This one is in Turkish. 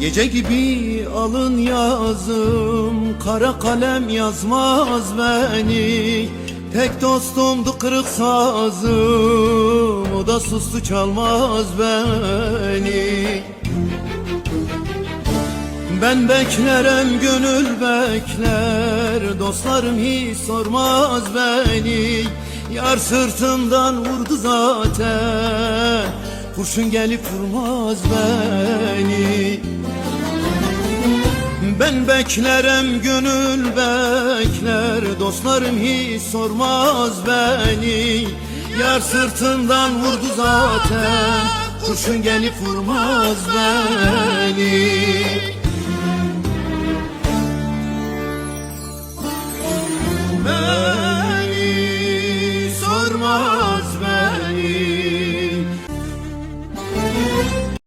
Gece gibi alın yazım, kara kalem yazmaz beni. Tek dostumdu kırık sazım, o da sustu çalmaz beni. Ben beklerim gönül bekler, dostlarım hiç sormaz beni. Yar sırtımdan vurdu zaten, kurşun gelip vurmaz beni. Ben beklerim gönül bekler, dostlarım hiç sormaz beni. Yar sırtımdan vurdu zaten, kurşun gelip vurmaz beni.